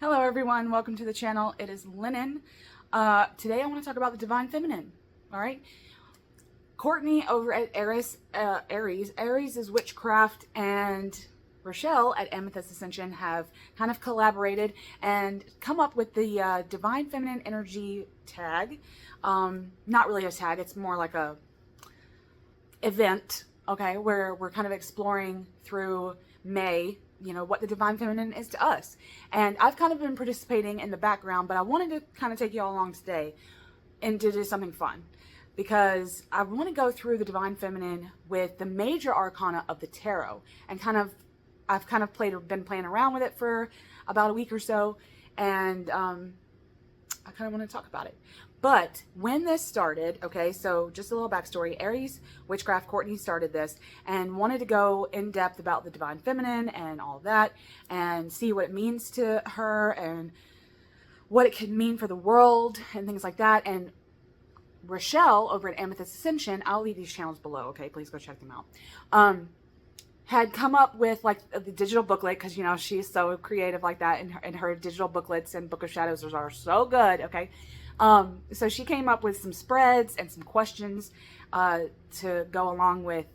Hello everyone, welcome to the channel. It is Linen. Today I want to talk about the Divine Feminine. Alright? Courtney over at Aries is Witchcraft, and Rachele at Amethyst Ascension have kind of collaborated and come up with the Divine Feminine Energy tag. Not really a tag, it's more like a event, okay, where we're kind of exploring through May, you know, what the Divine Feminine is to us. And I've kind of been participating in the background, but I wanted to kind of take you all along today and to do something fun, because I want to go through the Divine Feminine with the major arcana of the tarot, and I've kind of been playing around with it for about a week or so, and I kind of want to talk about it. But when this started, okay, so just a little backstory. Aries Witchcraft, Courtney started this and wanted to go in depth about the Divine Feminine and all that, and see what it means to her and what it could mean for the world and things like that. And Rachele over at Amethyst Ascension, I'll leave these channels below, okay, please go check them out, had come up with like the digital booklet, because, you know, she's so creative like that, and her digital booklets and Book of Shadows are so good, okay. So she came up with some spreads and some questions to go along with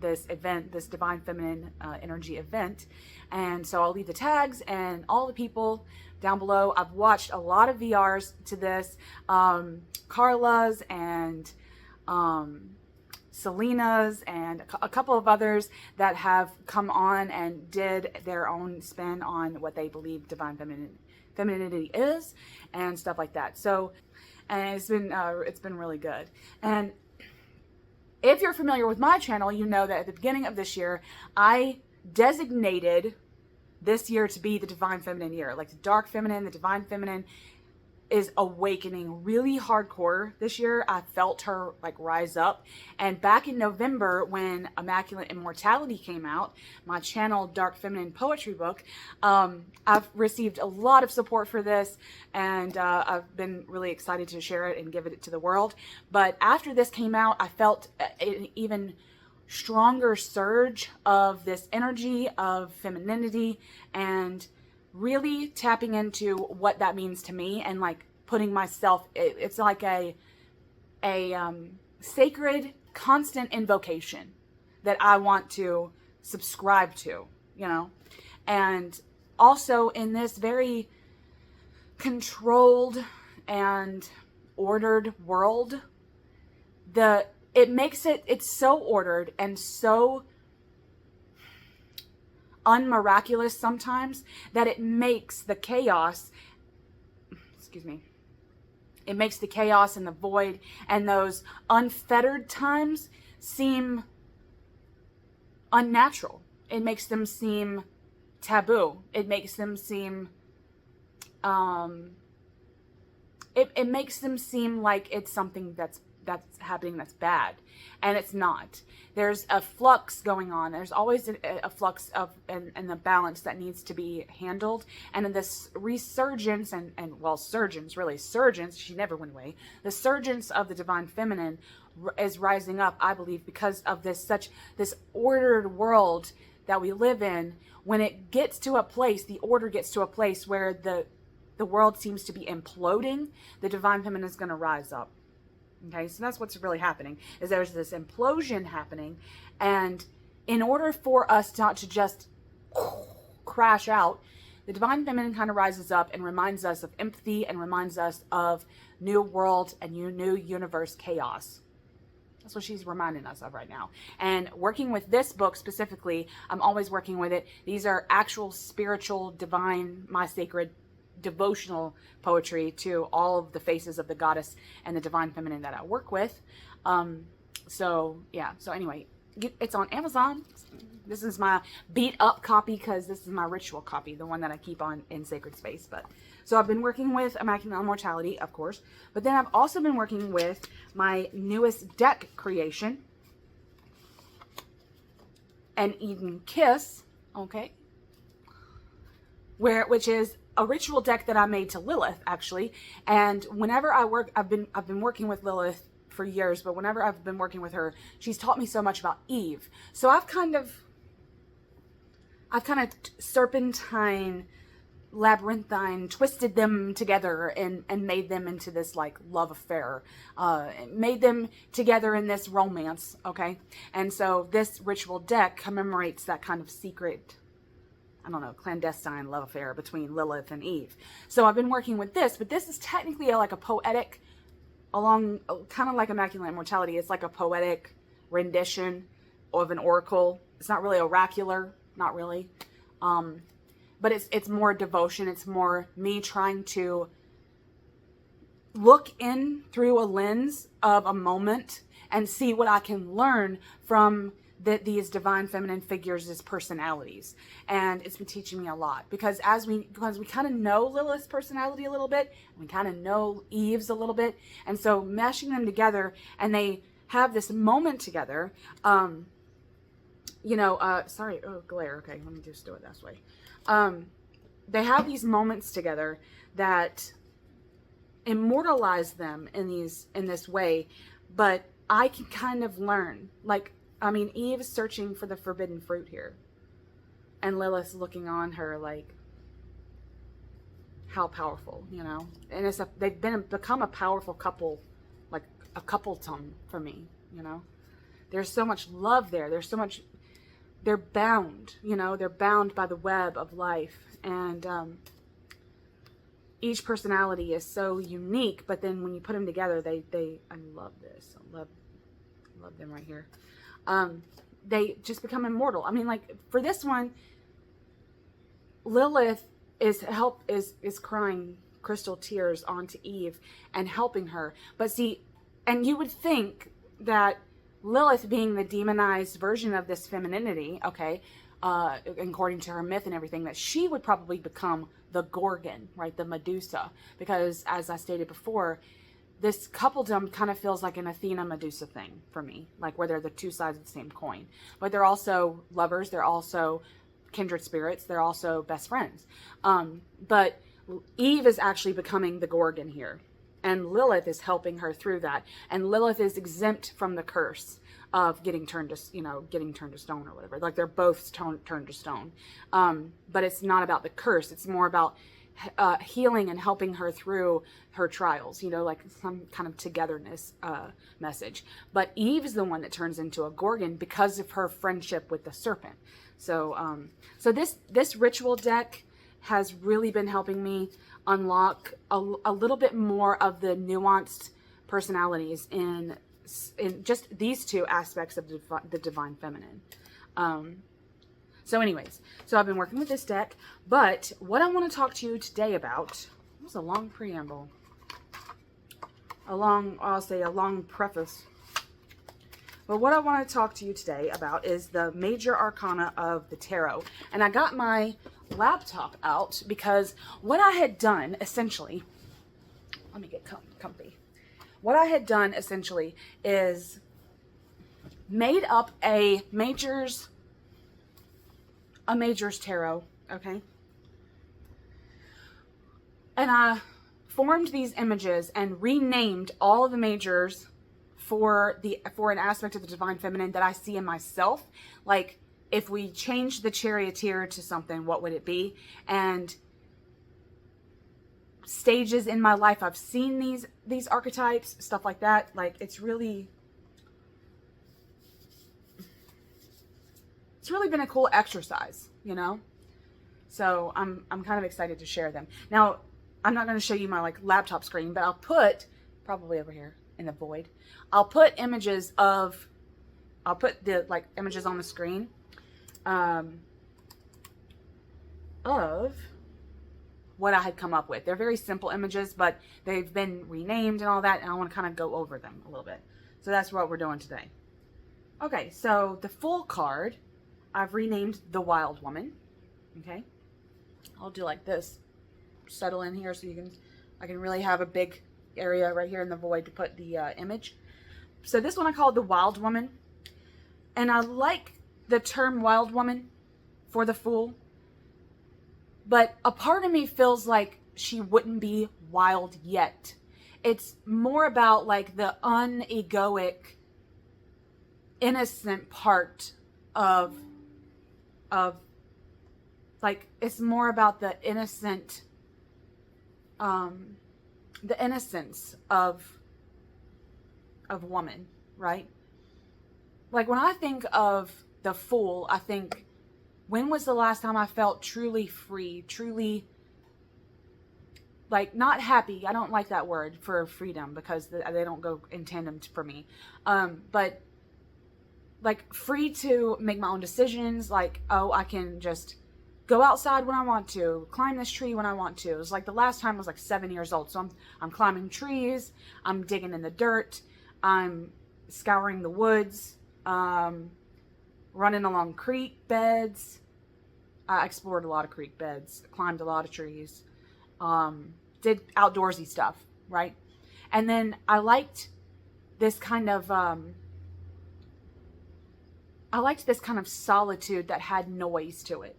this event, this Divine Feminine energy event. And so I'll leave the tags and all the people down below. I've watched a lot of VRs to this, Carla's and Selena's and a couple of others that have come on and did their own spin on what they believe Divine Femininity is and stuff like that. So, and it's been really good. And if you're familiar with my channel, you know that at the beginning of this year, I designated this year to be the Divine Feminine year. Like the Dark Feminine, the Divine Feminine is awakening really hardcore this year. I felt her like rise up. And back in November, when Immaculate Immortality came out, my channel Dark Feminine poetry book, I've received a lot of support for this, and I've been really excited to share it and give it to the world. But after this came out, I felt an even stronger surge of this energy of femininity, and really tapping into what that means to me, and like putting myself, it's like a sacred constant invocation that I want to subscribe to, you know. And also in this very controlled and ordered world, it's so ordered and so unmiraculous sometimes that it makes the chaos, it makes the chaos and the void and those unfettered times seem unnatural. It makes them seem taboo. It makes them seem it makes them seem like it's something that's happening that's bad, and it's not. There's a flux going on. There's always a flux of and the balance that needs to be handled. And in this resurgence and well, surgence, she never went away. The surgence of the Divine Feminine is rising up, I believe, because of this ordered world that we live in. When it gets to a place, the order gets to a place where the world seems to be imploding, the Divine Feminine is going to rise up. Okay, so that's what's really happening, is there's this implosion happening, and in order for us not to just crash out, the Divine Feminine kind of rises up and reminds us of empathy and reminds us of new world and new universe chaos. That's what she's reminding us of right now. And working with this book specifically, I'm always working with it. These are actual spiritual, divine, my sacred devotional poetry to all of the faces of the goddess and the Divine Feminine that I work with. So yeah, so anyway, it's on Amazon. This is my beat up copy, because this is my ritual copy, the one that I keep on in sacred space. But so I've been working with Immaculate Immortality, of course, but then I've also been working with my newest deck creation, an Eden Kiss, okay, which is a ritual deck that I made to Lilith, actually. And whenever I work, I've been working with Lilith for years, but whenever I've been working with her, she's taught me so much about Eve. So I've kind of serpentine labyrinthine, twisted them together and made them into this like love affair, made them together in this romance. Okay. And so this ritual deck commemorates that kind of secret, I don't know, clandestine love affair between Lilith and Eve. So I've been working with this, but this is technically like a poetic, along kind of like Immaculate Immortality. It's like a poetic rendition of an oracle. It's not really oracular, not really. But it's more devotion. It's more me trying to look in through a lens of a moment and see what I can learn from these divine feminine figures' personalities. And it's been teaching me a lot, because we kind of know Lilith's personality a little bit, and we kind of know Eve's a little bit, and so mashing them together, and they have this moment together. Sorry, oh, glare. Okay, let me just do it this way. They have these moments together that immortalize them in this way, but I can kind of learn, like, I mean, Eve's searching for the forbidden fruit here, and Lilith's looking on her like, how powerful, you know? And they've become a powerful couple, like a coupleton for me, you know? There's so much love there. There's so much, they're bound, you know? They're bound by the web of life, and each personality is so unique, but then when you put them together, I love this. I love them right here. They just become immortal. I mean, like, for this one, Lilith is crying crystal tears onto Eve and helping her. But see, and you would think that Lilith, being the demonized version of this femininity, okay, according to her myth and everything, that she would probably become the Gorgon, right, the Medusa, because as I stated before, this coupledom kind of feels like an Athena Medusa thing for me, like where they're the two sides of the same coin. But they're also lovers, they're also kindred spirits, they're also best friends. But Eve is actually becoming the Gorgon here, and Lilith is helping her through that. And Lilith is exempt from the curse of getting turned to stone or whatever. Like, they're both turned to stone. But it's not about the curse. It's more about healing and helping her through her trials, you know, like some kind of togetherness message. But Eve is the one that turns into a Gorgon because of her friendship with the serpent. So so this ritual deck has really been helping me unlock a little bit more of the nuanced personalities in just these two aspects of the divine feminine. So anyways, so I've been working with this deck, but what I want to talk to you today about, it was a long preamble, I'll say a long preface, but what I want to talk to you today about is the major arcana of the tarot. And I got my laptop out because what I had done essentially, let me get comfy. What I had done essentially is made up a majors tarot, okay? And I formed these images and renamed all of the majors for an aspect of the divine feminine that I see in myself. Like, if we change the charioteer to something, what would it be? And stages in my life I've seen these archetypes, stuff like that. Like, it's really been a cool exercise, you know? So I'm kind of excited to share them. Now, I'm not going to show you my like laptop screen, but I'll put, probably over here in the void, I'll put the images on the screen of what I had come up with. They're very simple images, but they've been renamed and all that, and I want to kind of go over them a little bit. So that's what we're doing today. Okay, so the full card, I've renamed the Wild Woman. Okay, I'll do like this, settle in here so I can really have a big area right here in the void to put the image. So this one I call the Wild Woman, and I like the term Wild Woman for the Fool, but a part of me feels like she wouldn't be wild yet. It's more about like the unegoic, innocent part of like, it's more about the innocence of woman, right? Like, when I think of the Fool, I think, when was the last time I felt truly free, truly, like, not happy? I don't like that word for freedom because they don't go in tandem for me. But, like, free to make my own decisions. Like, oh, I can just go outside when I want to, climb this tree when I want to. It was like, the last time I was like 7 years old. So I'm climbing trees, I'm digging in the dirt, I'm scouring the woods, running along creek beds. I explored a lot of creek beds, climbed a lot of trees, did outdoorsy stuff, right? And then I liked this kind of solitude that had noise to it,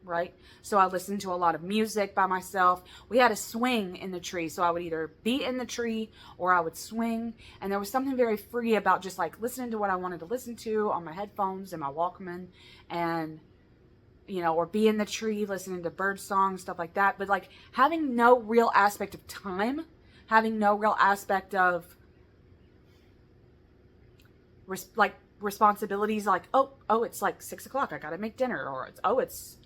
right? So I listened to a lot of music by myself. We had a swing in the tree, so I would either be in the tree or I would swing. And there was something very free about just like listening to what I wanted to listen to on my headphones and my Walkman, and, you know, or be in the tree listening to bird songs, stuff like that. But like having no real aspect of time, having no real aspect of responsibilities, like, oh, it's like 6 o'clock, I gotta make dinner, or it's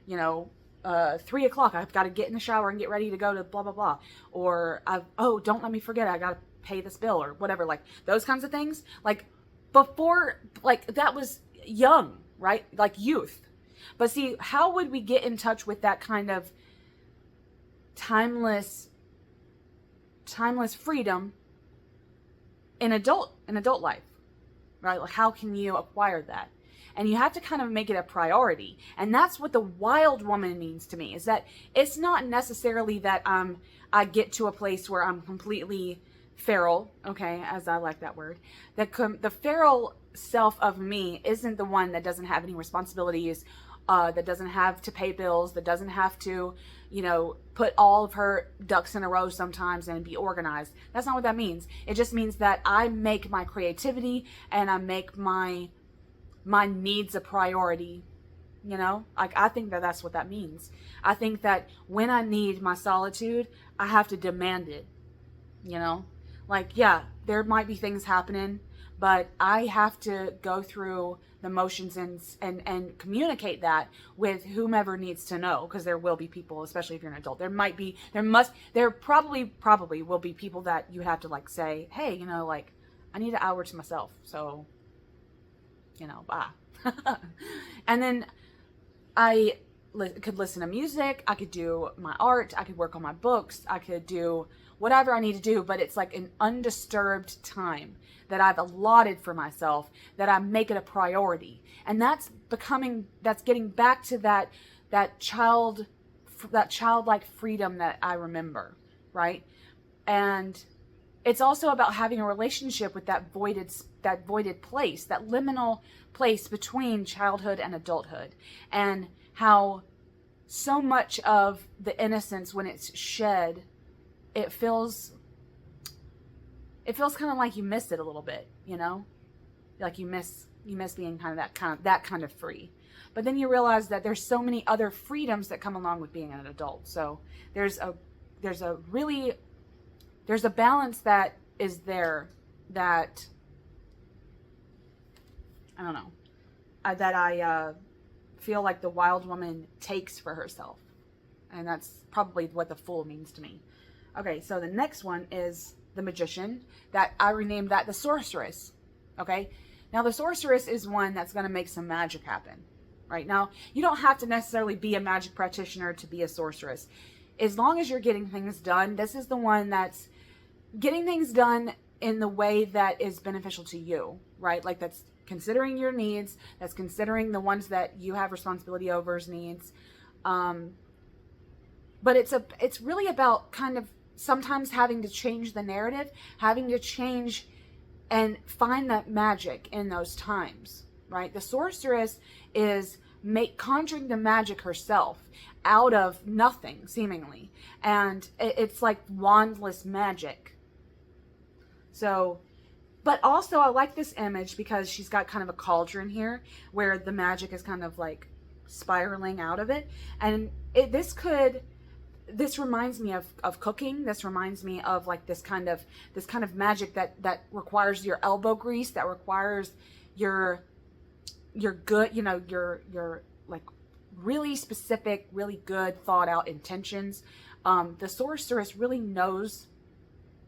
you know, 3 o'clock, I've got to get in the shower and get ready to go to blah, blah, blah. Or, don't let me forget, I got to pay this bill, or whatever. Like, those kinds of things. Like, before, like, that was young, right? Like, youth. But see, how would we get in touch with that kind of timeless freedom in adult life, right? Like, how can you acquire that? And you have to kind of make it a priority. And that's what the wild woman means to me, is that it's not necessarily that I get to a place where I'm completely feral, okay, as I like that word. The feral self of me isn't the one that doesn't have any responsibilities, that doesn't have to pay bills, that doesn't have to, you know, put all of her ducks in a row sometimes and be organized. That's not what that means. It just means that I make my creativity and I make my needs a priority, you know? Like, I think that that's what that means. I think that when I need my solitude, I have to demand it, you know? Like, yeah, there might be things happening, but I have to go through the motions and communicate that with whomever needs to know, because there will be people, especially if you're an adult, there probably will be people that you have to, like, say, hey, you know, like, I need an hour to myself, so, you know, bye. And then I could listen to music, I could do my art, I could work on my books, I could do whatever I need to do, but it's like an undisturbed time that I've allotted for myself, that I make it a priority. And that's getting back to that childlike freedom that I remember, right? And it's also about having a relationship with that voided place, that liminal place between childhood and adulthood, and how so much of the innocence, when it's shed, it feels kind of like you miss it a little bit, you know, like you miss being that kind of free. But then you realize that there's so many other freedoms that come along with being an adult. So there's a balance that is there that, I don't know, that I feel like the wild woman takes for herself. And that's probably what the Fool means to me. Okay, so the next one is the Magician, that I renamed that the Sorceress. Okay, now the Sorceress is one that's going to make some magic happen. Right now, you don't have to necessarily be a magic practitioner to be a sorceress. As long as you're getting things done, this is the one that's getting things done in the way that is beneficial to you, right? Like, that's considering your needs, that's considering the ones that you have responsibility over's needs. But it's really about kind of sometimes having to change the narrative, having to change and find that magic in those times, right? The sorceress is conjuring the magic herself out of nothing, seemingly. And it's like wandless magic. So, but also I like this image because she's got kind of a cauldron here where the magic is kind of like spiraling out of it. And this reminds me of cooking. This reminds me of like this kind of magic that requires your elbow grease, that requires your good, you know, your like really specific, really good thought out intentions. The sorceress really knows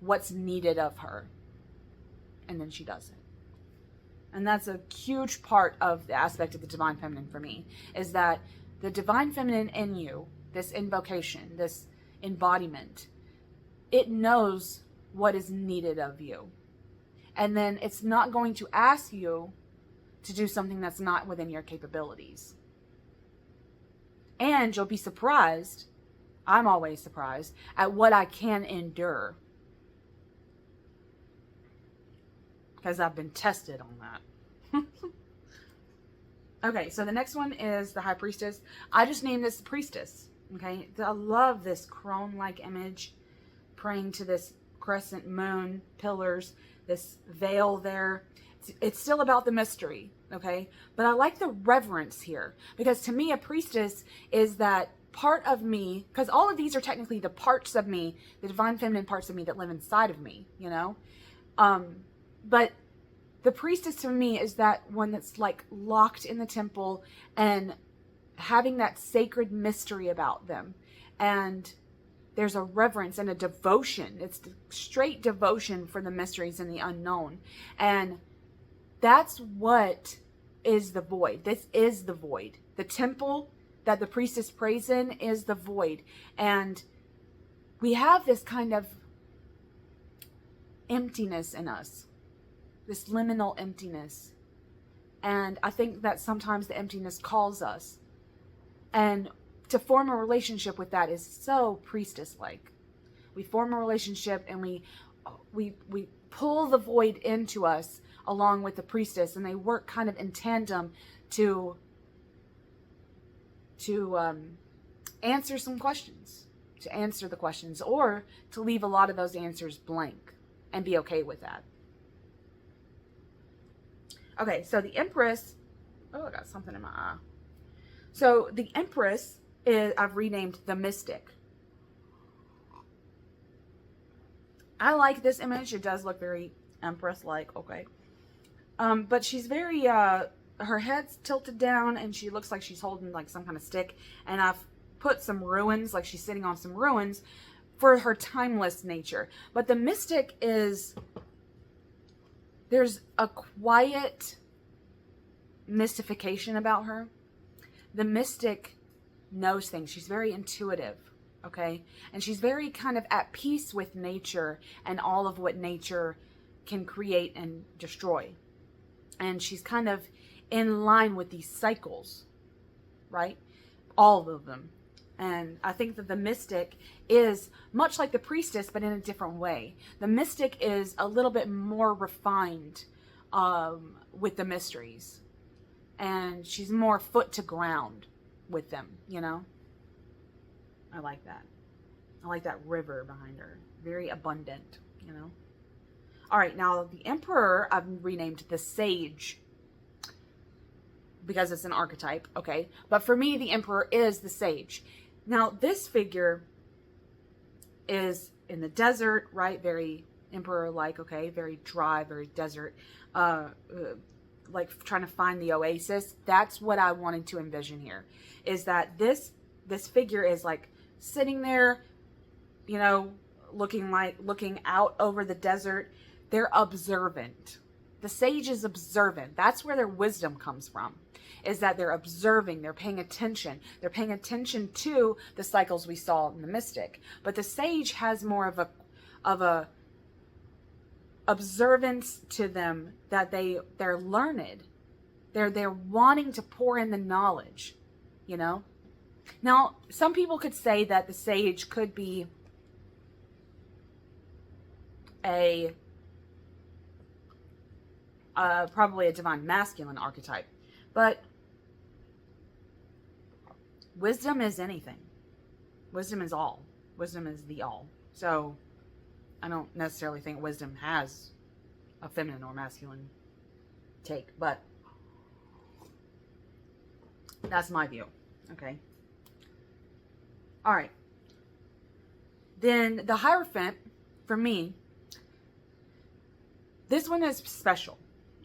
what's needed of her, and then she does it. And that's a huge part of the aspect of the divine feminine for me, is that the divine feminine in you, this invocation, this embodiment, it knows what is needed of you. And then it's not going to ask you to do something that's not within your capabilities. And you'll be surprised, I'm always surprised, at what I can endure. Because I've been tested on that. Okay, so the next one is the High Priestess. I just named this the Priestess. Okay, I love this crone-like image, praying to this crescent moon, pillars, this veil there. It's still about the mystery, okay? But I like the reverence here, because to me, a priestess is that part of me, because all of these are technically the parts of me, the divine feminine parts of me that live inside of me, you know? But the priestess to me is that one that's like locked in the temple and having that sacred mystery about them. And there's a reverence and a devotion. It's straight devotion for the mysteries and the unknown. And that's what is the void. This is the void. The temple that the priestess prays in is the void. And we have this kind of emptiness in us, this liminal emptiness. And I think that sometimes the emptiness calls us. And to form a relationship with that is so priestess-like. We form a relationship and we pull the void into us along with the priestess, and they work kind of in tandem to answer some questions, to answer the questions, or to leave a lot of those answers blank and be okay with that. Okay, so the Empress, oh, I got something in my eye. So the Empress is, I've renamed the Mystic. I like this image. It does look very Empress-like, okay. But she's very, her head's tilted down and she looks like she's holding like some kind of stick. And I've put some ruins, like she's sitting on some ruins for her timeless nature. But the Mystic is, there's a quiet mystification about her. The Mystic knows things. She's very intuitive, okay? And she's very kind of at peace with nature and all of what nature can create and destroy. And she's kind of in line with these cycles, right? All of them. And I think that the Mystic is much like the Priestess, but in a different way. The Mystic is a little bit more refined with the mysteries. And she's more foot to ground with them, you know? I like that. I like that river behind her. Very abundant, you know? All right, now the Emperor, I've renamed the Sage because it's an archetype, okay? But for me, the Emperor is the Sage. Now, this figure is in the desert, right? Very Emperor-like, okay? Very dry, very desert. Like trying to find the oasis. That's what I wanted to envision here, is that this figure is like sitting there, you know, looking out over the desert. They're observant. The Sage is observant. That's where their wisdom comes from, is that they're observing, they're paying attention. They're paying attention to the cycles we saw in the Mystic. But the Sage has more of a observance to them, that they're learned. They're wanting to pour in the knowledge, you know? Now, some people could say that the Sage could be probably a divine masculine archetype, but wisdom is anything. Wisdom is all. Wisdom is the all. So I don't necessarily think wisdom has a feminine or masculine take, but That's my view. Okay. All right. Then the Hierophant, for me, this one is special,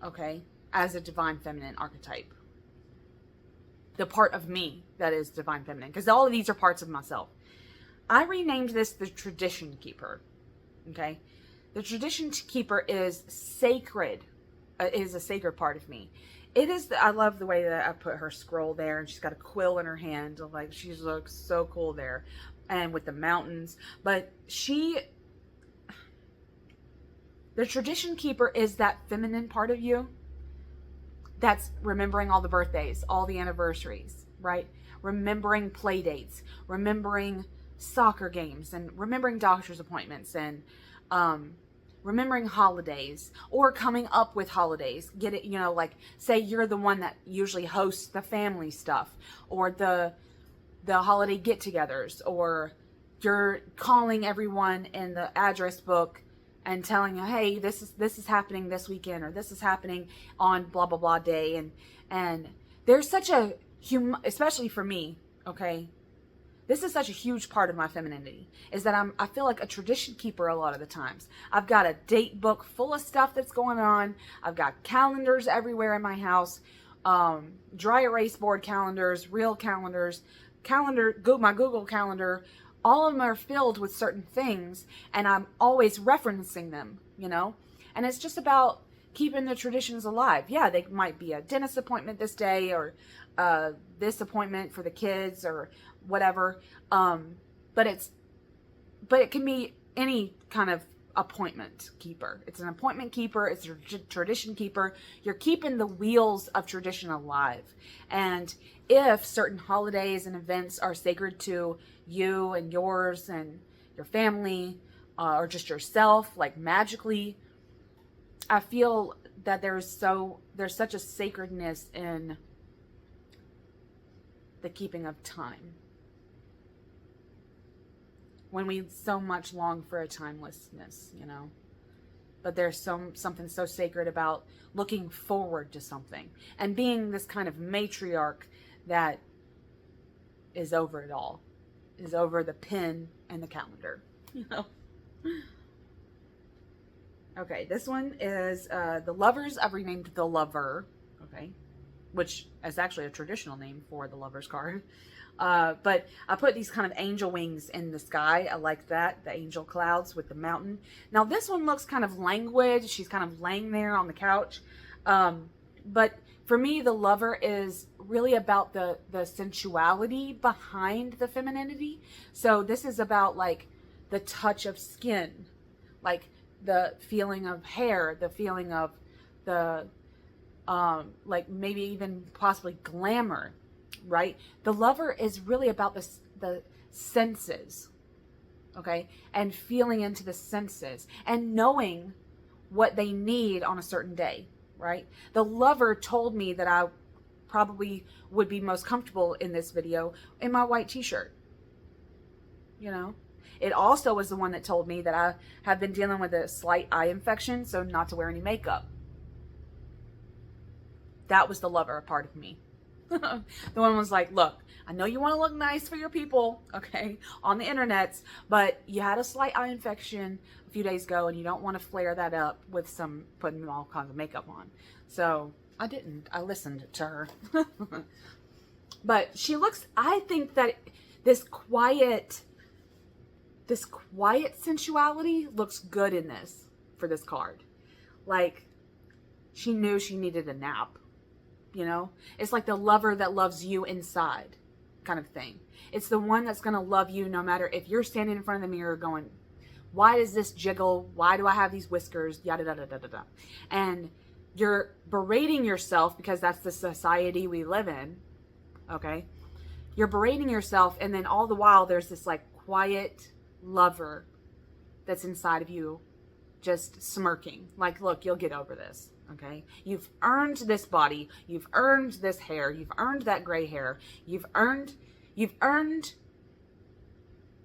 okay, as a divine feminine archetype. The part of me that is divine feminine, because all of these are parts of myself. I renamed this the Tradition Keeper, okay? The Tradition Keeper is sacred, is a sacred part of me. It is, I love the way that I put her scroll there, and she's got a quill in her hand, like, she looks so cool there, and with the mountains, but the Tradition Keeper is that feminine part of you that's remembering all the birthdays, all the anniversaries, right? Remembering play dates, remembering soccer games, and remembering doctor's appointments, and remembering holidays, or coming up with holidays. Get it, you know, like, say you're the one that usually hosts the family stuff, or the holiday get-togethers, or you're calling everyone in the address book and telling you, hey, this is happening this weekend, or this is happening on blah blah blah day, and there's such a especially for me, okay, this is such a huge part of my femininity, is that I feel like a tradition keeper a lot of the times. I've got a date book full of stuff that's going on. I've got calendars everywhere in my house, dry erase board calendars, real calendars, my Google calendar. All of them are filled with certain things, and I'm always referencing them, you know? And it's just about keeping the traditions alive. Yeah, they might be a dentist appointment this day, or this appointment for the kids, or whatever. But it can be any kind of appointment keeper. It's an appointment keeper. It's a tradition keeper. You're keeping the wheels of tradition alive. And if certain holidays and events are sacred to you and yours and your family, or just yourself, like magically, I feel that there's such a sacredness in the keeping of time, when we so much long for a timelessness, you know. But there's something so sacred about looking forward to something and being this kind of matriarch that is over it all, is over the pen and the calendar, you know. Okay, this one is the Lovers. I've renamed the Lover, okay, which is actually a traditional name for the Lover's card. But I put these kind of angel wings in the sky. I like that, the angel clouds with the mountain. Now this one looks kind of languid. She's kind of laying there on the couch. But for me, the Lover is really about the sensuality behind the femininity. So this is about like the touch of skin, like the feeling of hair, the feeling of the, like maybe even possibly glamour, right? The Lover is really about the senses, okay? And feeling into the senses and knowing what they need on a certain day, right? The Lover told me that I probably would be most comfortable in this video in my white t-shirt, you know? It also was the one that told me that I have been dealing with a slight eye infection, so not to wear any makeup. That was the Lover part of me. The one was like, look, I know you want to look nice for your people, okay, on the internets, but you had a slight eye infection a few days ago and you don't want to flare that up with putting all kinds of makeup on. So I didn't. I listened to her. But she looks, I think that this quiet sensuality looks good in this, for this card. Like, she knew she needed a nap. You know, it's like the lover that loves you inside kind of thing. It's the one that's going to love you no matter if you're standing in front of the mirror going, why does this jiggle? Why do I have these whiskers? Yada, da, da, da, da, da. And you're berating yourself because that's the society we live in. Okay. You're berating yourself. And then all the while there's this like quiet lover that's inside of you just smirking. Like, look, you'll get over this. Okay, you've earned this body, you've earned this hair, you've earned that gray hair, you've earned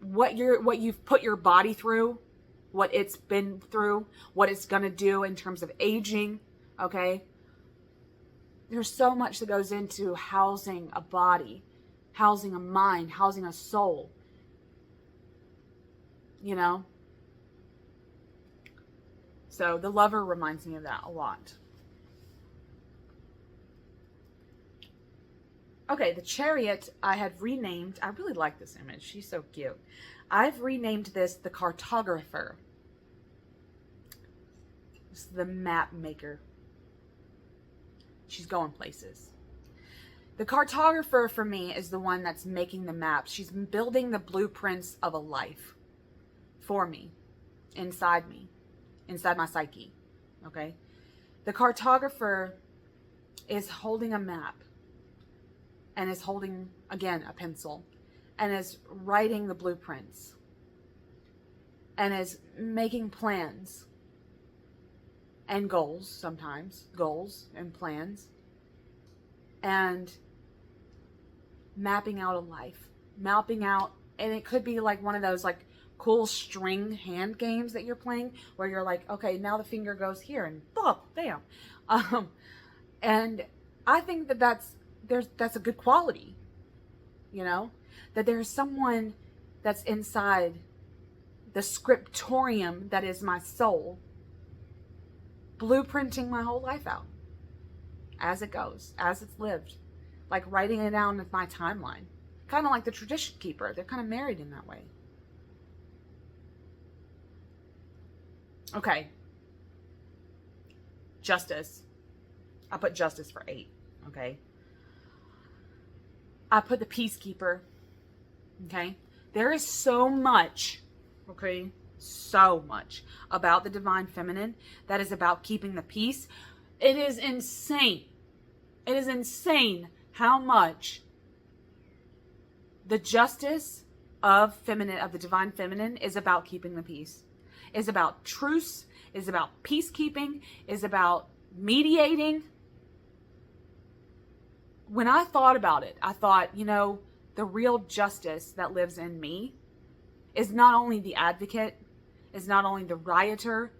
what you've put your body through, what it's been through, what it's gonna do in terms of aging. Okay, there's so much that goes into housing a body, housing a mind, housing a soul, you know? So the Lover reminds me of that a lot. Okay, the Chariot I had renamed. I really like this image. She's so cute. I've renamed this the Cartographer. This is the map maker. She's going places. The Cartographer for me is the one that's making the maps. She's building the blueprints of a life for me, inside my psyche. Okay? The Cartographer is holding a map and is holding, again, a pencil and is writing the blueprints and is making plans and goals, sometimes goals and plans, and mapping out a life, mapping out. And it could be like one of those like cool string hand games that you're playing where you're like, okay, now the finger goes here and boom, bam. And I think that that's a good quality, you know, that there's someone that's inside the scriptorium that is my soul, blueprinting my whole life out as it goes, as it's lived, like writing it down with my timeline, kind of like the tradition keeper. They're kind of married in that way. Okay. Justice. I put Justice for 8. Okay. I put the Peacekeeper. Okay. There is so much. Okay. So much about the Divine Feminine that is about keeping the peace. It is insane. It is insane how much the justice of the Divine Feminine is about keeping the peace. Is about truce, is about peacekeeping, is about mediating. When I thought about it, I thought, you know, the real justice that lives in me is not only the advocate, is not only the rioter,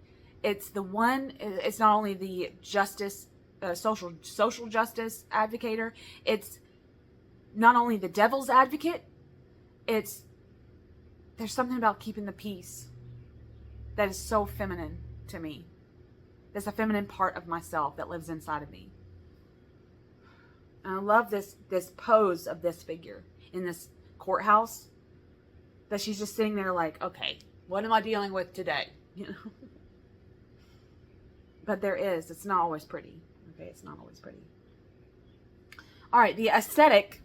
it's not only the justice, social justice advocator, it's not only the devil's advocate, there's something about keeping the peace that is so feminine to me. There's a feminine part of myself that lives inside of me. And I love this pose of this figure in this courthouse, that she's just sitting there like, okay, what am I dealing with today? You know? But it's not always pretty. Okay, it's not always pretty. All right, the ascetic,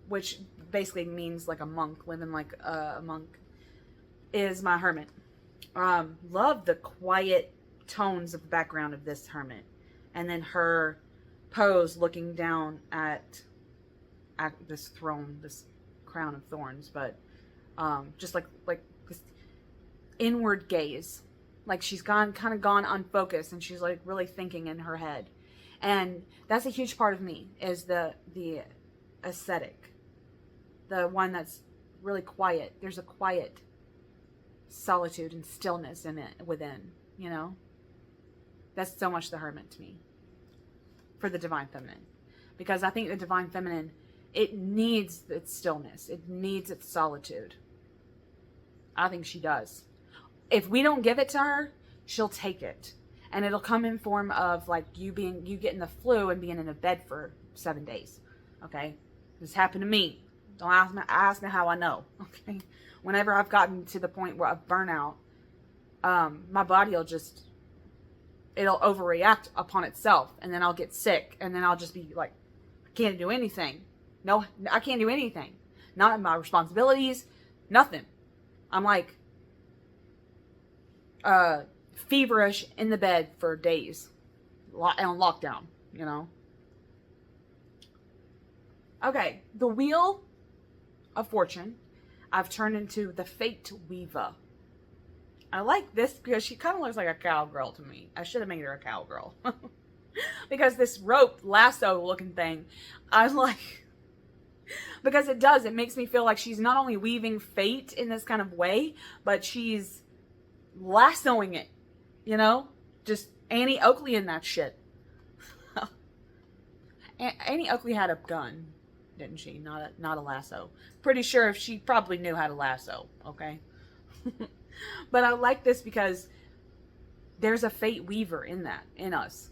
which basically means like a monk, living like a monk, is my hermit. Love the quiet tones of the background of this hermit, and then her pose looking down at this throne, this crown of thorns, but just like this inward gaze, like she's kind of gone unfocused, and she's like really thinking in her head. And that's a huge part of me, is the ascetic, the one that's really quiet. There's a quiet solitude and stillness in it within, you know. That's so much the hermit to me for the Divine Feminine, because I think the Divine Feminine, it needs its stillness, it needs its solitude. I think she does. If we don't give it to her, she'll take it, and it'll come in form of like you getting the flu and being in a bed for 7 days. Okay, this happened to me. Don't ask me how I know. Okay, whenever I've gotten to the point where of burnout, my body will it'll overreact upon itself, and then I'll get sick, and then I'll just be like, I can't do anything. No, I can't do anything. Not in my responsibilities, nothing. I'm like feverish in the bed for days on lockdown, you know. Okay, the Wheel of Fortune, I've turned into the Fate Weaver. I like this because she kind of looks like a cowgirl to me. I should have made her a cowgirl. Because this rope lasso looking thing, I like, because it makes me feel like she's not only weaving fate in this kind of way, but she's lassoing it, you know, just Annie Oakley in that shit. Annie Oakley had a gun, didn't she? Not a lasso. Pretty sure if she probably knew how to lasso, okay? But I like this because there's a fate weaver in us,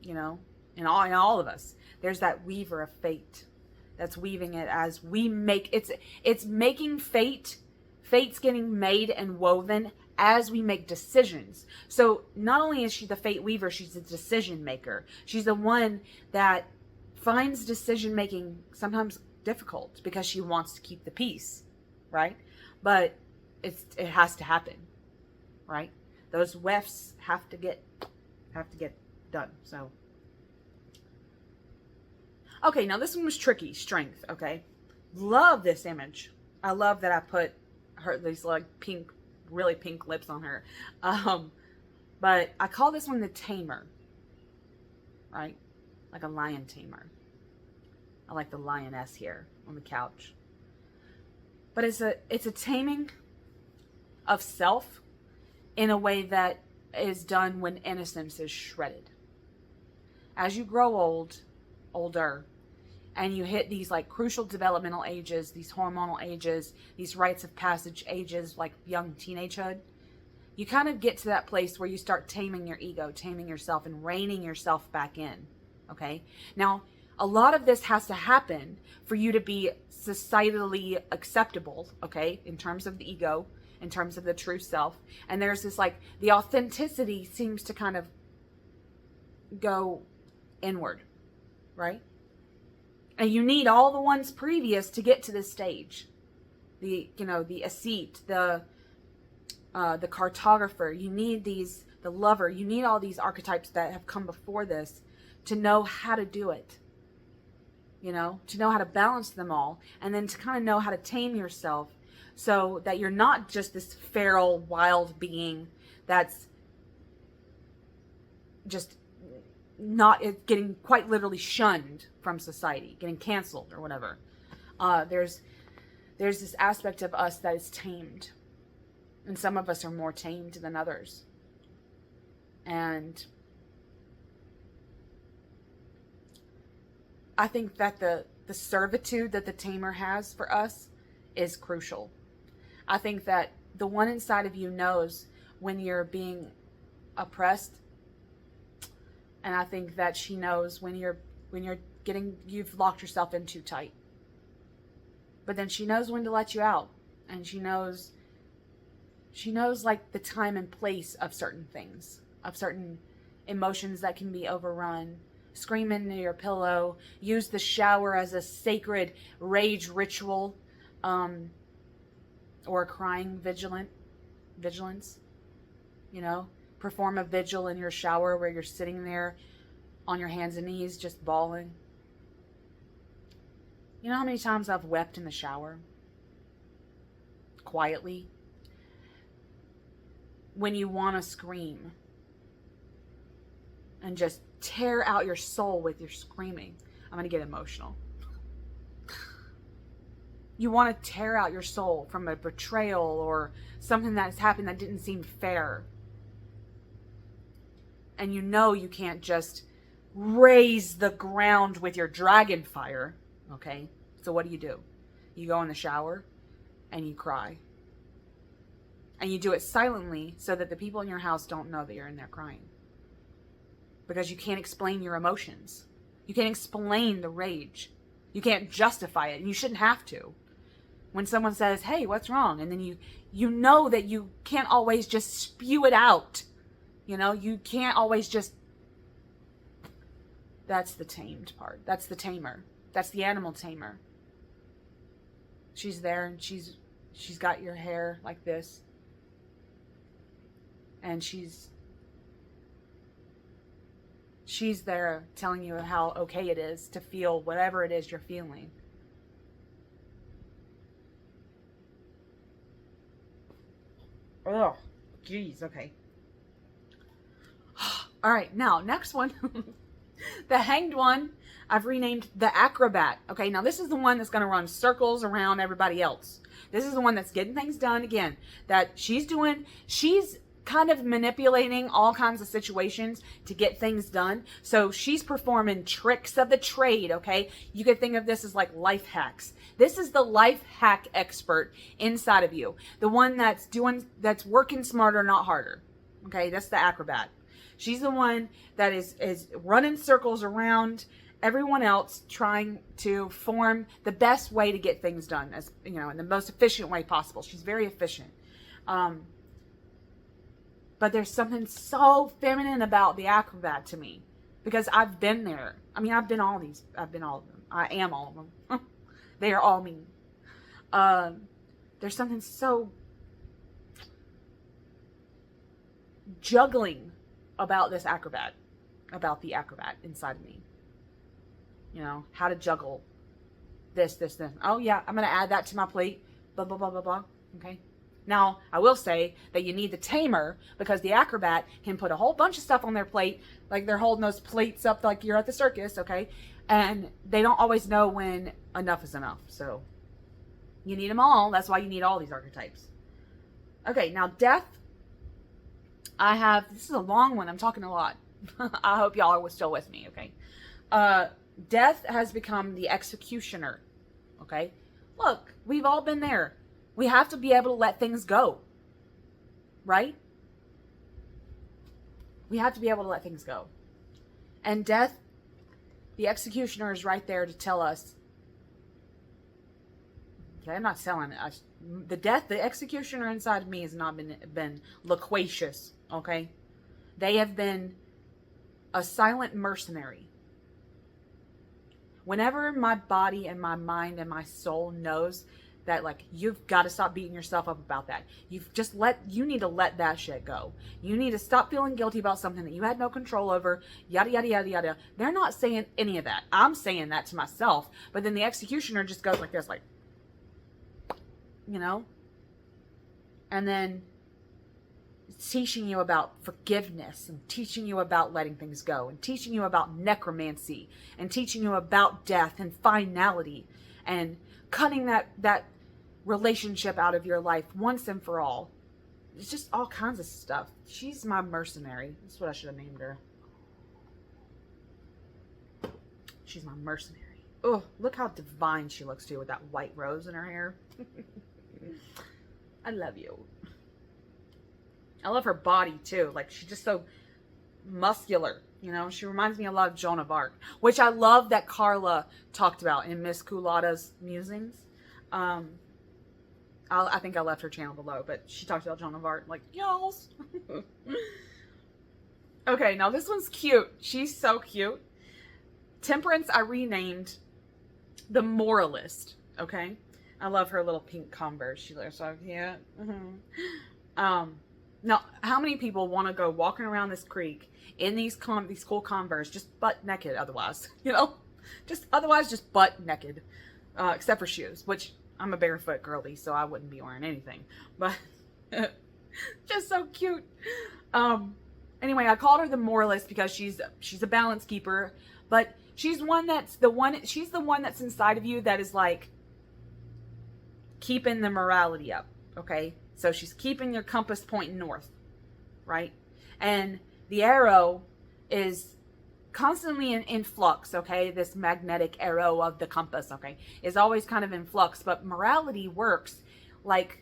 you know, in all of us. There's that weaver of fate that's weaving it as we make it's making fate's getting made and woven as we make decisions. So not only is she the fate weaver, she's a decision maker. She's the one that finds decision making sometimes difficult because she wants to keep the peace, right? But it has to happen, right? Those wefts have to get done. So okay, now this one was tricky. Strength. Okay, love this image. I love that I put these like pink, really pink lips on her. But I call this one the tamer, right? Like a lion tamer. I like the lioness here on the couch. But it's a taming of self in a way that is done when innocence is shredded. As you grow older, and you hit these like crucial developmental ages, these hormonal ages, these rites of passage ages, like young teenagehood, you kind of get to that place where you start taming your ego, taming yourself, and reining yourself back in. Okay? Now, a lot of this has to happen for you to be societally acceptable, okay, in terms of the ego, in terms of the true self. And there's this like, the authenticity seems to kind of go inward, right? And you need all the ones previous to get to this stage. The ascete, the cartographer, you need these, the lover, you need all these archetypes that have come before this to know how to do it. You know, to know how to balance them all, and then to kind of know how to tame yourself so that you're not just this feral, wild being that's just not getting quite literally shunned from society, getting canceled or whatever. There's this aspect of us that is tamed, and some of us are more tamed than others. And I think that the servitude that the tamer has for us is crucial. I think that the one inside of you knows when you're being oppressed, and I think that she knows when you've locked yourself in too tight. But then she knows when to let you out, and she knows like the time and place of certain things, of certain emotions that can be overrun. Scream into your pillow, use the shower as a sacred rage ritual, or a crying vigilance, you know, perform a vigil in your shower where you're sitting there on your hands and knees just bawling. You know how many times I've wept in the shower? Quietly. When you want to scream and just tear out your soul with your screaming. I'm going to get emotional. You want to tear out your soul from a betrayal or something that's happened that didn't seem fair. And you know you can't just raise the ground with your dragon fire. Okay? So what do? You go in the shower and you cry. And you do it silently so that the people in your house don't know that you're in there crying. Because you can't explain your emotions. You can't explain the rage. You can't justify it, and you shouldn't have to. When someone says, hey, what's wrong? And then you know that you can't always just spew it out. You know, you can't always just... That's the tamed part. That's the tamer. That's the animal tamer. She's there, and she's got your hair like this. And she's there telling you how okay it is to feel whatever it is you're feeling. Oh, geez, okay. All right, now, next one. The hanged one, I've renamed the acrobat. Okay, now this is the one that's going to run circles around everybody else. This is the one that's getting things done again. That she's kind of manipulating all kinds of situations to get things done. So she's performing tricks of the trade, okay? You could think of this as like life hacks. This is the life hack expert inside of you. The one that's working smarter, not harder. Okay, that's the acrobat. She's the one that is running circles around everyone else, trying to form the best way to get things done, as you know, in the most efficient way possible. She's very efficient. But there's something so feminine about the acrobat to me, because I've been there. I mean, I've been all of them. I am all of them. They are all me. There's something so juggling about this acrobat, about the acrobat inside of me. You know, how to juggle this. Oh yeah, I'm going to add that to my plate. Blah, blah, blah, blah, blah. Okay. Now, I will say that you need the tamer, because the acrobat can put a whole bunch of stuff on their plate, like they're holding those plates up like you're at the circus, okay? And they don't always know when enough is enough. So you need them all. That's why you need all these archetypes. Okay, now death. This is a long one. I'm talking a lot. I hope y'all are still with me, okay? Death has become the executioner, okay? Look, we've all been there. We have to be able to let things go, right? We have to be able to let things go. And death, the executioner, is right there to tell us. Okay, I'm not selling it. The executioner inside of me has not been loquacious, okay? They have been a silent mercenary. Whenever my body and my mind and my soul knows that, like, you've got to stop beating yourself up about that. You need to let that shit go. You need to stop feeling guilty about something that you had no control over, yada, yada, yada, yada. They're not saying any of that. I'm saying that to myself. But then the executioner just goes like this, like, you know? And then teaching you about forgiveness, and teaching you about letting things go, and teaching you about necromancy, and teaching you about death and finality, and cutting that relationship out of your life once and for all. It's just all kinds of stuff. She's my mercenary. That's what I should have named her. She's my mercenary. Oh, look how divine she looks too, with that white rose in her hair. I love you. I love her body too. Like, she's just so muscular. You know, she reminds me a lot of Joan of Arc, which I love that Carla talked about in Miss Culotta's musings. I think I left her channel below, but she talked about Joan of Arc, like, y'alls. Okay, now this one's cute. She's so cute. Temperance, I renamed the Moralist. Okay, I love her little pink Converse. She looks so cute. Now, how many people want to go walking around this creek in these cool Converse, just butt naked otherwise, you know? Just butt naked, except for shoes, which I'm a barefoot girly, so I wouldn't be wearing anything, but just so cute. Anyway, I called her the Moralist because she's a balance keeper, but she's the one that's inside of you that is like keeping the morality up, okay? So she's keeping your compass pointing north, right? And the arrow is constantly in flux, okay? This magnetic arrow of the compass, okay, is always kind of in flux. But morality works like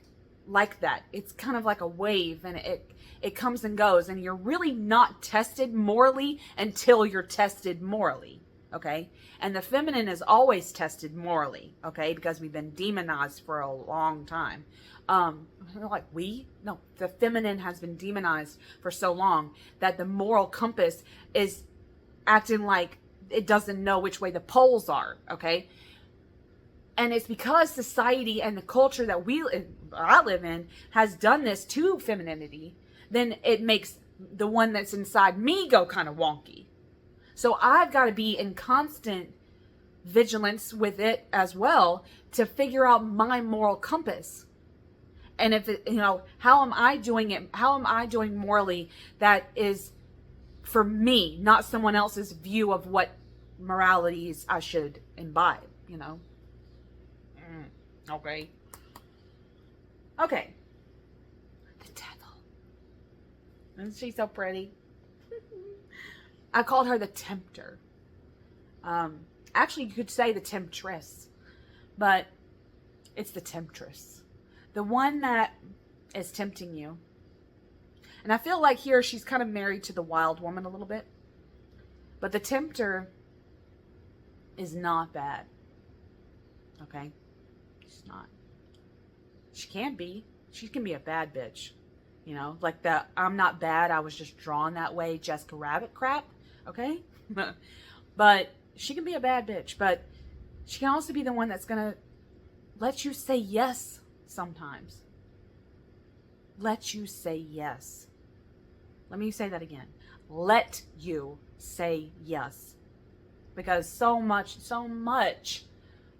that. It's kind of like a wave, and it comes and goes. And you're really not tested morally until you're tested morally, okay? And the feminine is always tested morally, okay? Because we've been demonized for a long time. The feminine has been demonized for so long that the moral compass is acting like it doesn't know which way the poles are, okay? And it's because society and the culture that I live in has done this to femininity, then it makes the one that's inside me go kind of wonky. So I've got to be in constant vigilance with it as well to figure out my moral compass. And if it, how am I doing it? How am I doing morally that is for me, not someone else's view of what moralities I should imbibe, Okay. Okay. The devil. Isn't she so pretty? I called her the tempter. Actually, you could say the temptress, but it's the temptress. The one that is tempting you. And I feel like here she's kind of married to the wild woman a little bit. But the tempter is not bad. Okay? She's not. She can be. She can be a bad bitch. You know, like the I'm not bad, I was just drawn that way, Jessica Rabbit crap. Okay? But she can be a bad bitch. But she can also be the one that's going to let you say yes sometimes. Let you say yes. Let me say that again. Let you say yes. Because so much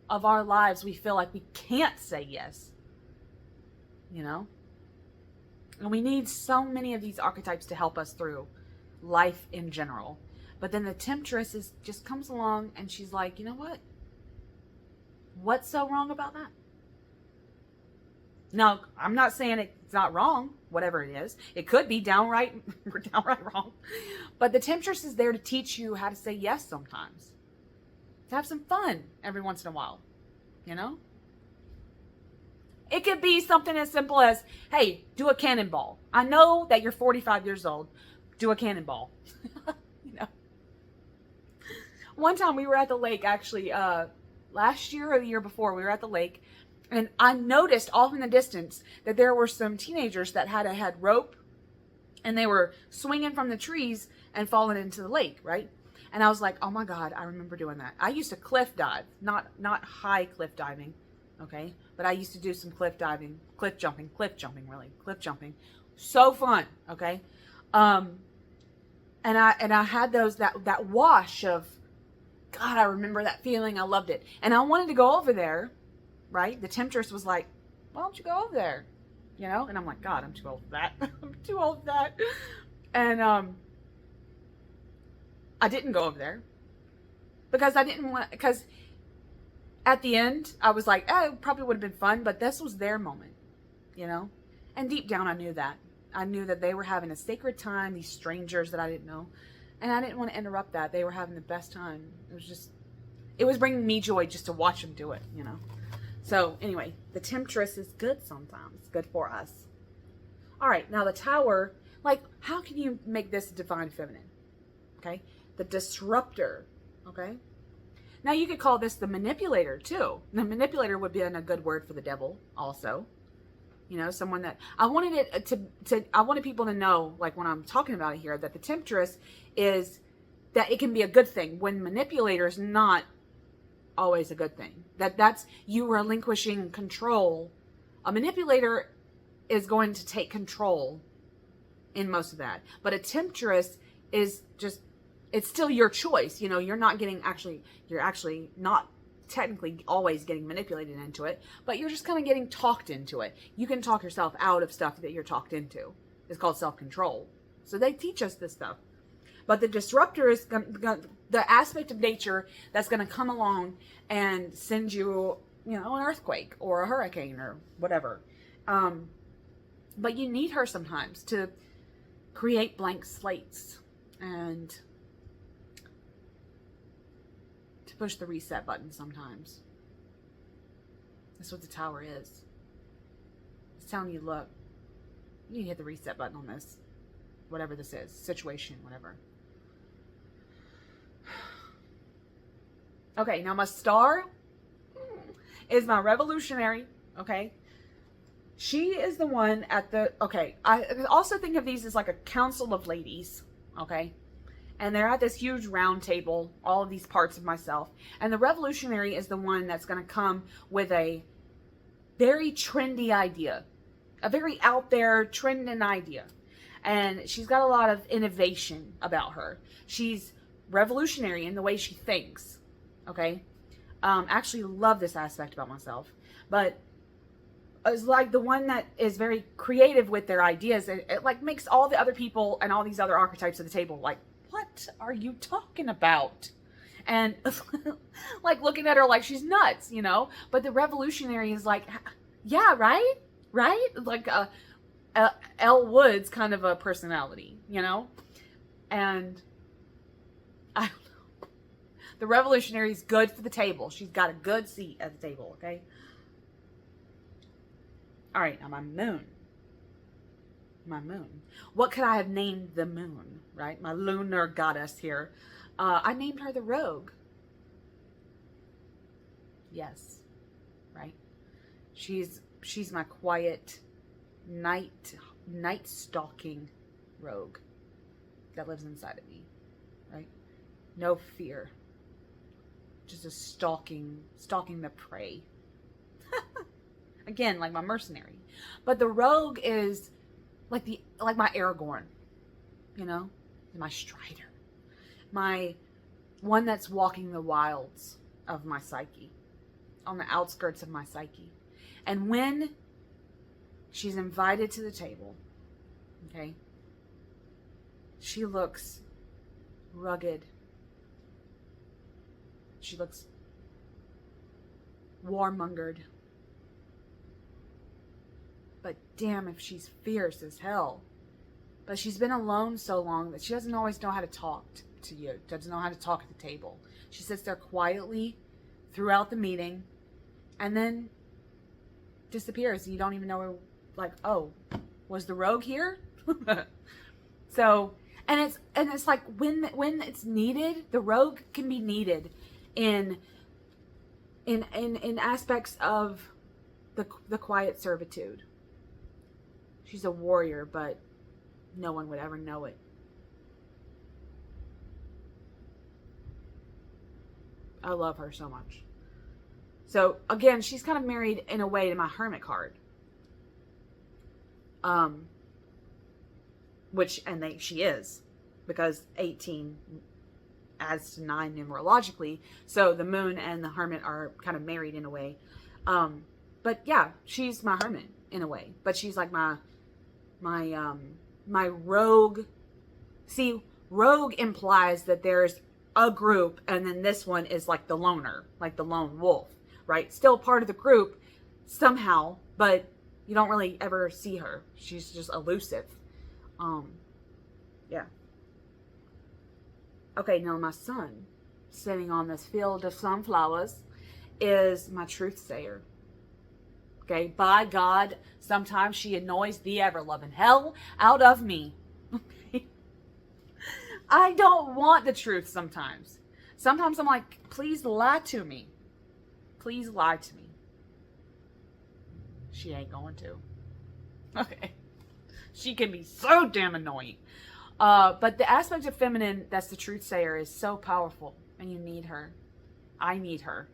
of our lives we feel like we can't say yes. You know? And we need so many of these archetypes to help us through life in general. But then the temptress just comes along and she's like, you know what? What's so wrong about that? No, I'm not saying it's not wrong, whatever it is. It could be downright wrong. But the temptress is there to teach you how to say yes sometimes. To have some fun every once in a while, you know? It could be something as simple as, hey, do a cannonball. I know that you're 45 years old. Do a cannonball. You know? One time we were at the lake, actually, last year or the year before, we were at the lake. And I noticed off in the distance that there were some teenagers that had rope. And they were swinging from the trees and falling into the lake, right? And I was like, oh my God, I remember doing that. I used to cliff dive. Not high cliff diving. Okay, but I used to do some cliff jumping, so fun. Okay, and I had that wash of, God, I remember that feeling. I loved it, and I wanted to go over there, right? The temptress was like, why don't you go over there, you know? And I'm like, God, I'm too old for that. I'm too old for that. And I didn't go over there because I didn't want, because at the end, I was like, it probably would have been fun, but this was their moment, you know? And deep down, I knew that. I knew that they were having a sacred time, these strangers that I didn't know. And I didn't want to interrupt that. They were having the best time. It was bringing me joy just to watch them do it, you know? So anyway, the temptress is good sometimes. Good for us. All right, now the tower, like, how can you make this divine feminine? Okay? The disruptor, okay? Now, you could call this the manipulator, too. The manipulator would be a good word for the devil, also. You know, someone that... I wanted people to know, like, when I'm talking about it here, that the temptress is... that it can be a good thing. When manipulator is not always a good thing. That's you relinquishing control. A manipulator is going to take control in most of that. But a temptress is just... it's still your choice. You know, you're actually not technically always getting manipulated into it, but you're just kind of getting talked into it. You can talk yourself out of stuff that you're talked into. It's called self-control. So they teach us this stuff. But the disruptor is the aspect of nature that's going to come along and send you, you know, an earthquake or a hurricane or whatever. But you need her sometimes to create blank slates and push the reset button sometimes. That's what the tower is. It's telling you, look, you need to hit the reset button on this. Whatever this is. Situation, whatever. Okay, now my star is my revolutionary. Okay. She is the one at the... okay, I also think of these as like a council of ladies. Okay. And they're at this huge round table, all of these parts of myself. And the revolutionary is the one that's going to come with a very trendy idea. A very out there, trending idea. And she's got a lot of innovation about her. She's revolutionary in the way she thinks. Okay? Actually love this aspect about myself. But it's like the one that is very creative with their ideas. It like makes all the other people and all these other archetypes at the table like, what are you talking about? And like looking at her like she's nuts, you know? But the revolutionary is like, yeah, right? Right? Like, Elle Wood's kind of a personality, you know? And I don't know. The revolutionary's good for the table. She's got a good seat at the table, okay? All right, now my moon. My moon. What could I have named the moon, right? My lunar goddess here. I named her the Rogue. Yes, right? She's my quiet night stalking rogue that lives inside of me, right? No fear. Just a stalking the prey. Again, like my mercenary. But the rogue is like my Aragorn, you know? My Strider. My one that's walking the wilds of my psyche. On the outskirts of my psyche. And when she's invited to the table, okay, she looks rugged. She looks warmongered. But damn if she's fierce as hell. But she's been alone so long that she doesn't always know how to talk to you. Doesn't know how to talk at the table. She sits there quietly throughout the meeting and then disappears. And you don't even know, like, oh, was the rogue here? So, and it's like when it's needed, the rogue can be needed in aspects of the quiet servitude. She's a warrior, but no one would ever know it. I love her so much. So again, she's kind of married in a way to my Hermit card. She is, because 18 adds to 9 numerologically. So the moon and the Hermit are kind of married in a way. But yeah, she's my Hermit in a way. But she's like my rogue. See, rogue implies that there's a group, and then this one is like the loner, like the lone wolf, right? Still part of the group somehow, but you don't really ever see her. She's just elusive. Yeah. Okay, now my sun, sitting on this field of sunflowers, is my truth sayer. Okay, by God, sometimes she annoys the ever-loving hell out of me. Okay? I don't want the truth sometimes. Sometimes I'm like, please lie to me. Please lie to me. She ain't going to. Okay. She can be so damn annoying. But the aspect of feminine that's the truth sayer is so powerful. And you need her. I need her.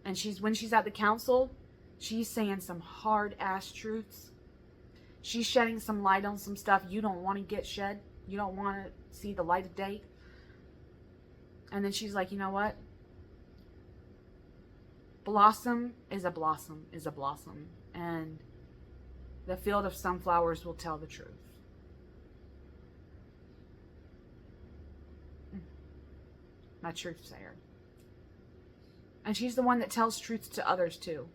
And when she's at the council, she's saying some hard ass truths. She's shedding some light on some stuff you don't want to get shed. You don't want to see the light of day. And then she's like, you know what? Blossom is a blossom is a blossom. And the field of sunflowers will tell the truth. My truth sayer. And she's the one that tells truths to others too.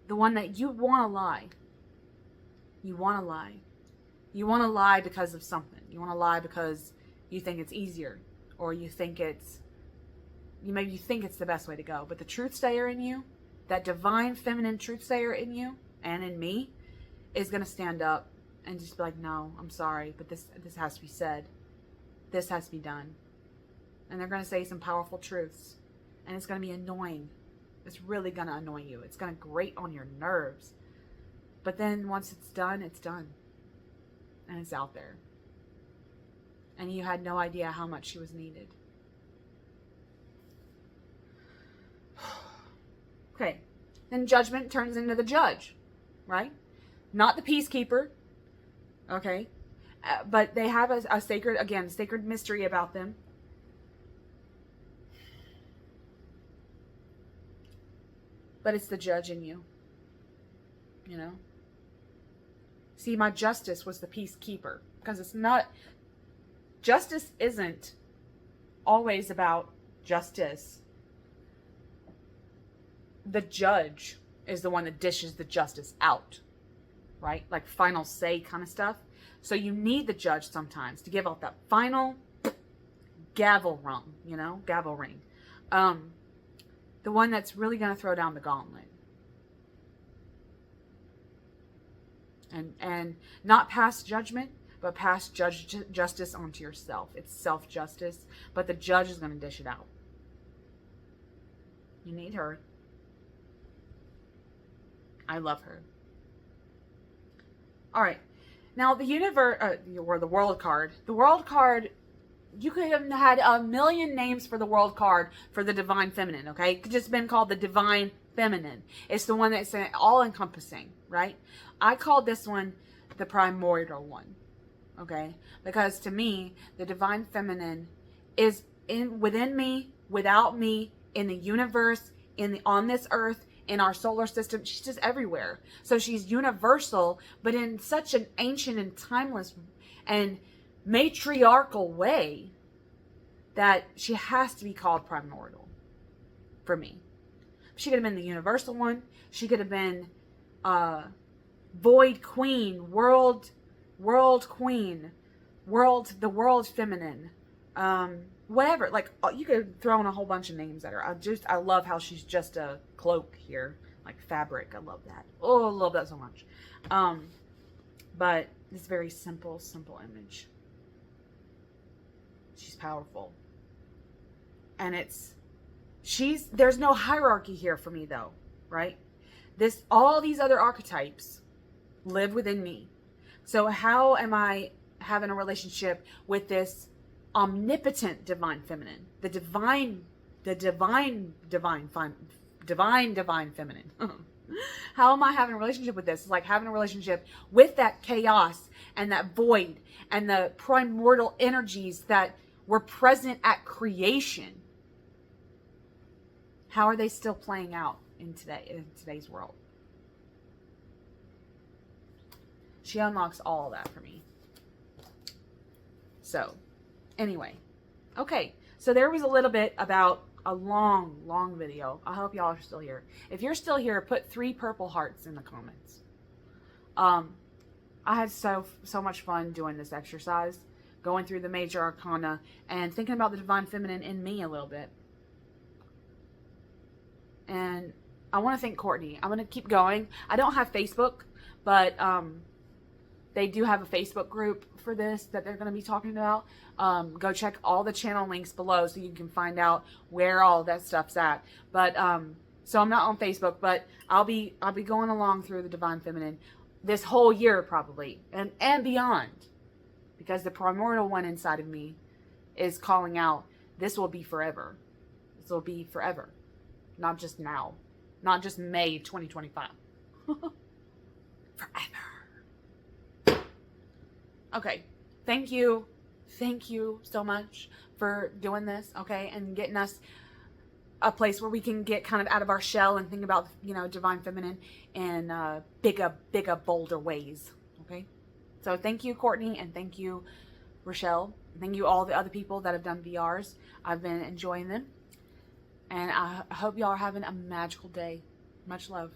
The one that you want to lie. You want to lie. You want to lie because of something. You want to lie because you think it's easier. Or you think it's the best way to go. But the truth sayer in you, that divine feminine truth sayer in you and in me, is going to stand up and just be like, no, I'm sorry, but this has to be said. This has to be done. And they're going to say some powerful truths. And it's going to be annoying. It's really going to annoy you. It's going to grate on your nerves. But then once it's done, it's done. And it's out there. And you had no idea how much she was needed. Okay. Then judgment turns into the judge. Right? Not the peacekeeper. Okay. But they have a sacred mystery about them. But it's the judge in you. You know? See, my justice was the peacekeeper. Because it's not... Justice isn't always about justice. The judge is the one that dishes the justice out. right? Like final say kind of stuff. So you need the judge sometimes to give out that final gavel rung, you know, gavel ring. The one that's really going to throw down the gauntlet. And not pass judgment, but pass justice onto yourself. It's self-justice, but the judge is going to dish it out. You need her. I love her. All right. Now, the universe, or the world card. The world card, you could have had a million names for the world card for the Divine Feminine, okay? It could just been called the Divine Feminine. It's the one that's all-encompassing, right? I called this one the Primordial one, okay? Because to me, the Divine Feminine is within me, without me, in the universe, on this earth, in our solar system. She's just everywhere. So she's universal, but in such an ancient and timeless and matriarchal way that she has to be called primordial for me. She could have been the universal one. She could have been void queen, world queen, the world feminine, whatever. Like, you could throw in a whole bunch of names at her. I love how she's just a cloak here, like fabric. I love that. Oh, I love that so much. But this very simple image. She's powerful. And there's no hierarchy here for me though, right? All these other archetypes live within me. So how am I having a relationship with this omnipotent divine feminine? The divine feminine. How am I having a relationship with this? It's like having a relationship with that chaos and that void and the primordial energies that were present at creation. How are they still playing out in today's world? She unlocks all that for me. So, anyway. Okay, so there was a little bit about a long video. I hope y'all are still here. If you're still here, put 3 purple hearts in the comments. I had so much fun doing this exercise, going through the major arcana and thinking about the divine feminine in me a little bit. And I want to thank Courtney. I'm going to keep going. I don't have Facebook, but they do have a Facebook group for this that they're going to be talking about. Go check all the channel links below so you can find out where all that stuff's at. But so I'm not on Facebook, but I'll be going along through the divine feminine this whole year probably and beyond, because the primordial one inside of me is calling out, this will be forever. This will be forever. Not just now. Not just May 2025. Forever. Okay. Thank you. Thank you so much for doing this, okay? And getting us a place where we can get kind of out of our shell and think about, you know, divine feminine in bigger, bolder ways, okay? So thank you, Courtney, and thank you, Rachele. Thank you all the other people that have done VRs. I've been enjoying them. And I hope y'all are having a magical day. Much love.